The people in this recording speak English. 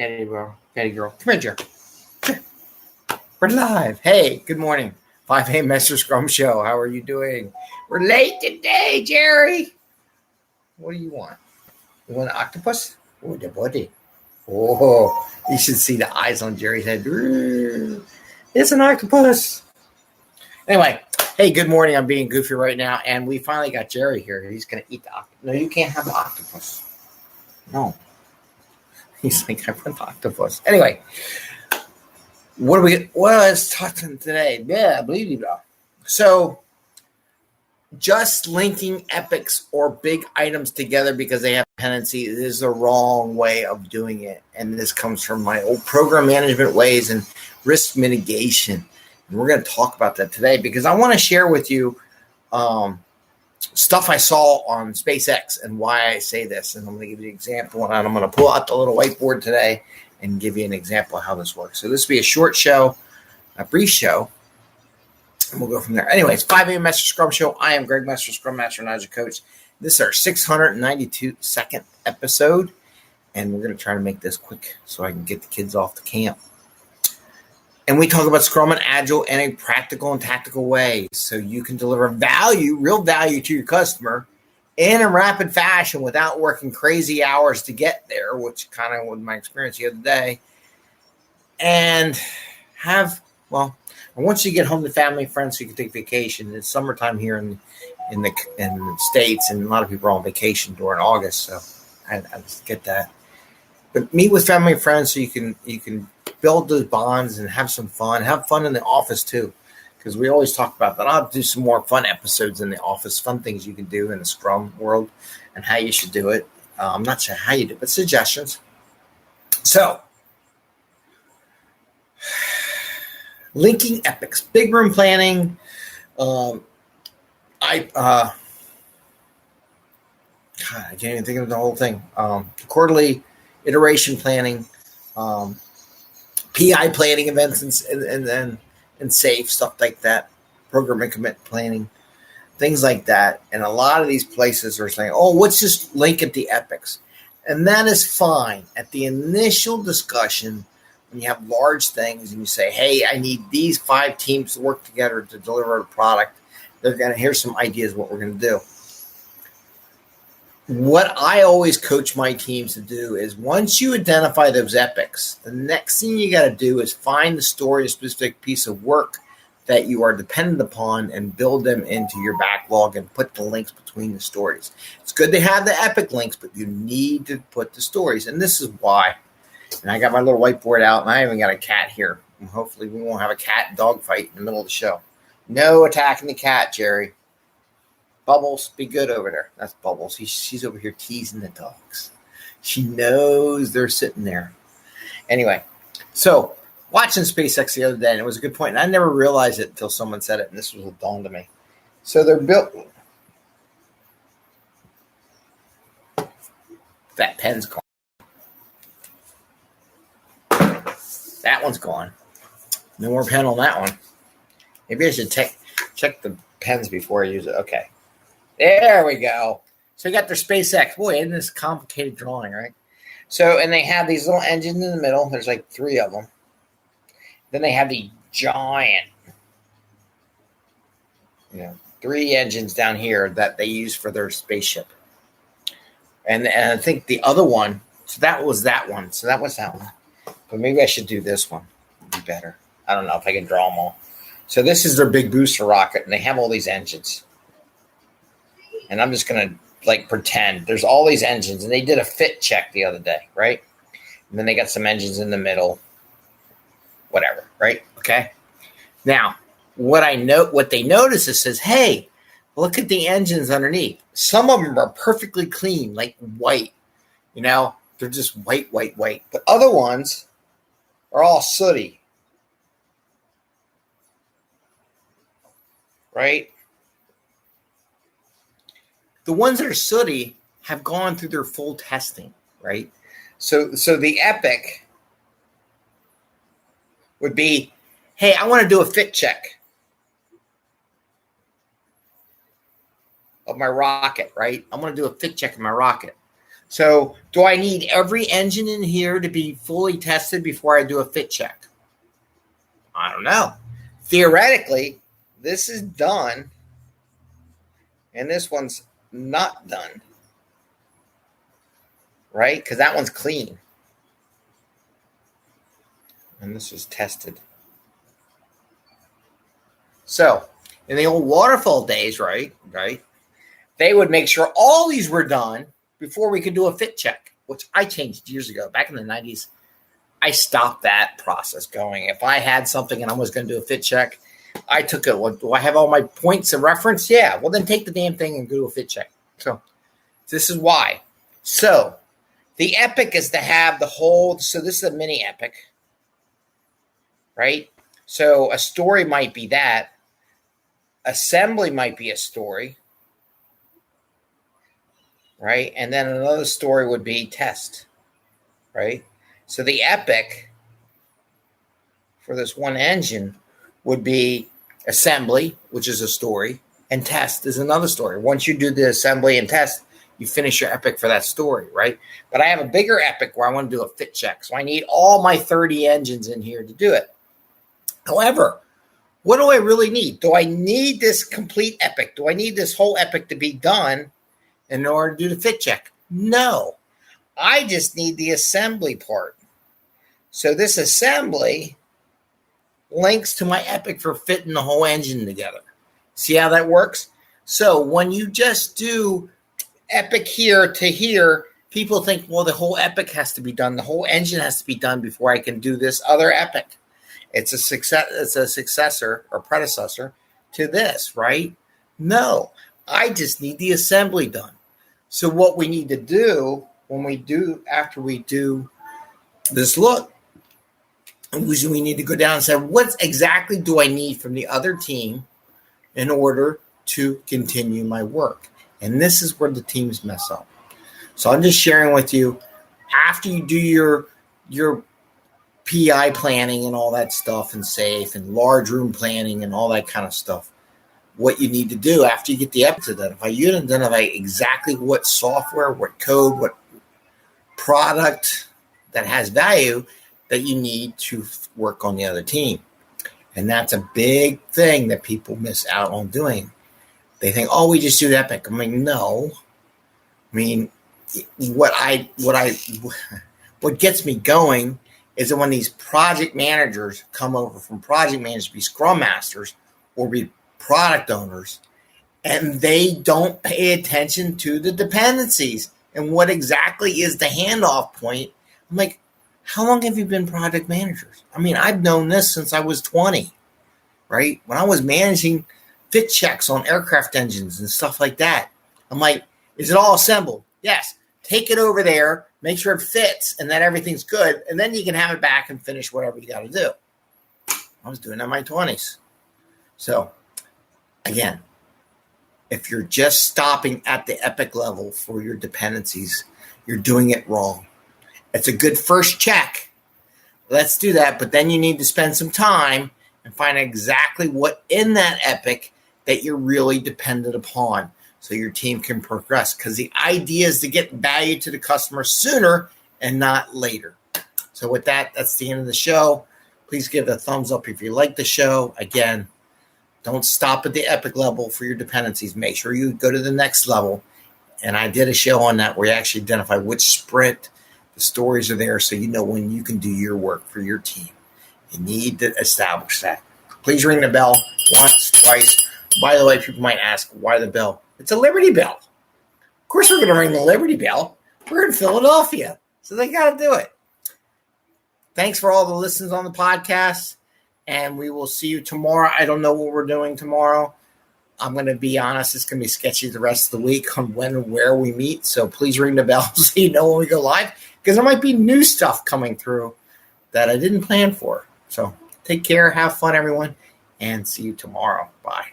Daddy girl. Come here, Jerry. We're live. Hey, good morning. 5 a.m. Mester Scrum Show. How are you doing? We're late today, Jerry. What do you want? You want an octopus? Oh, the body. Oh, you should see the eyes on Jerry's head. It's an octopus. Anyway, hey, good morning. I'm being goofy right now, and we finally got Jerry here. He's going to eat the octopus. No, you can't have the octopus. No. He's like, I want the octopus. Anyway, what is talking today? Yeah, blah. So, just linking epics or big items together because they have dependencies is the wrong way of doing it. And this comes from my old program management ways and risk mitigation. And we're going to talk about that today because I want to share with you stuff I saw on SpaceX and why I say this. And I'm going to give you an example. And I'm going to pull out the little whiteboard today and give you an example of how this works. So this will be a short show, a brief show. And we'll go from there. Anyways, 5 a.m. Mester Scrum Show. I am Greg Mester, Scrum Master and Agile Coach. This is our 692nd episode. And we're going to try to make this quick so I can get the kids off to camp. And we talk about Scrum and Agile in a practical and tactical way so you can deliver value, real value to your customer in a rapid fashion without working crazy hours to get there, which kind of was my experience the other day. And I want you to get home to family and friends so you can take vacation. It's summertime here in the States, and a lot of people are on vacation during August, so I just get that. But meet with family and friends so you can build those bonds and have some fun. Have fun in the office too, because we always talk about that. I'll do some more fun episodes in the office, fun things you can do in the Scrum world and how you should do it. I'm not sure how you do it, but suggestions. So, linking epics, big room planning. I can't even think of the whole thing. Quarterly iteration planning, PI planning events, and safe stuff like that. Program and commit planning, things like that. And a lot of these places are saying, "Oh, let's just link at the epics," and that is fine at the initial discussion. When you have large things and you say, "Hey, I need these 5 teams to work together to deliver a product," here's some ideas what we're going to do. What I always coach my teams to do is once you identify those epics, the next thing you got to do is find the story, a specific piece of work that you are dependent upon, and build them into your backlog and put the links between the stories. It's good to have the epic links, but you need to put the stories. And this is why. And I got my little whiteboard out, and I even got a cat here. And hopefully we won't have a cat and dog fight in the middle of the show. No attacking the cat, Jerry. Bubbles, be good over there. That's Bubbles. She's over here teasing the dogs. She knows they're sitting there. Anyway, so watching SpaceX the other day, and it was a good point. And I never realized it until someone said it, and this was a dawn to me. So they're built. That pen's gone. That one's gone. No more pen on that one. Maybe I should check the pens before I use it. Okay. There we go. So you got their SpaceX. Boy, isn't this complicated drawing, right? So, and they have these little engines in the middle. There's like 3 of them. Then they have the giant, 3 engines down here that they use for their spaceship. And I think the other one, so that was that one. So that was that one. But maybe I should do this one. It'd be better. I don't know if I can draw them all. So this is their big booster rocket, and they have all these engines. And I'm just going to pretend there's all these engines, and they did a fit check the other day, right? And then they got some engines in the middle, whatever, right? Okay. Now, what they notice is says, hey, look at the engines underneath. Some of them are perfectly clean, like white. They're just white. But other ones are all sooty. Right? The ones that are sooty have gone through their full testing, right? So the epic would be, hey, I want to do a fit check of my rocket, right? I want to do a fit check of my rocket. So do I need every engine in here to be fully tested before I do a fit check? I don't know. Theoretically, this is done, and this one's not done, right? Because that one's clean. And this is tested. So in the old waterfall days, right, they would make sure all these were done before we could do a fit check, which I changed years ago. Back in the 90s, I stopped that process going. If I had something and I was going to do a fit check, I took it. Well, do I have all my points of reference? Yeah. Well, then take the damn thing and go to a fit check. So this is why. So the epic is to have the whole. So this is a mini epic, right? So a story might be that. Assembly might be a story, right? And then another story would be test, right? So the epic for this one engine would be assembly, which is a story, and test is another story. Once you do the assembly and test, you finish your epic for that story, right? But I have a bigger epic where I want to do a fit check. So I need all my 30 engines in here to do it. However, what do I really need? Do I need this complete epic? Do I need this whole epic to be done in order to do the fit check? No. I just need the assembly part. So this assembly links to my epic for fitting the whole engine together. See how that works? So when you just do epic here to here, people think, well, the whole epic has to be done. The whole engine has to be done before I can do this other epic. It's a successor or predecessor to this, right? No, I just need the assembly done. So what we need to do after we do this look, is we need to go down and say, what exactly do I need from the other team in order to continue my work? And this is where the teams mess up. So I'm just sharing with you, after you do your PI planning and all that stuff and SAFe and large room planning and all that kind of stuff, what you need to do after you get the epic identify, you identify exactly what software, what code, what product that has value that you need to work on the other team. And that's a big thing that people miss out on doing. They think, oh, we just do epic. I mean, no. I mean, what gets me going is that when these project managers come over from project managers to be scrum masters or be product owners, and they don't pay attention to the dependencies and what exactly is the handoff point. I'm like, how long have you been project managers? I mean, I've known this since I was 20, right? When I was managing fit checks on aircraft engines and stuff like that. I'm like, is it all assembled? Yes. Take it over there, make sure it fits, and then everything's good, and then you can have it back and finish whatever you got to do. I was doing that in my 20s. So, again, if you're just stopping at the epic level for your dependencies, you're doing it wrong. It's a good first check. Let's do that, but then you need to spend some time and find exactly what in that epic that you're really dependent upon, so your team can progress, because the idea is to get value to the customer sooner and not later. So with that, that's the end of the show. Please give it a thumbs up if you like the show. Again, don't stop at the epic level for your dependencies. Make sure you go to the next level. And I did a show on that where you actually identify which sprint the stories are there, so you know when you can do your work for your team. You need to establish that. Please ring the bell once, twice. By the way, people might ask, why the bell? It's a Liberty Bell. Of course we're going to ring the Liberty Bell. We're in Philadelphia, so they got to do it. Thanks for all the listens on the podcast, and we will see you tomorrow. I don't know what we're doing tomorrow. I'm going to be honest, it's going to be sketchy the rest of the week on when and where we meet, so please ring the bell so you know when we go live, because there might be new stuff coming through that I didn't plan for. So take care, have fun, everyone, and see you tomorrow. Bye.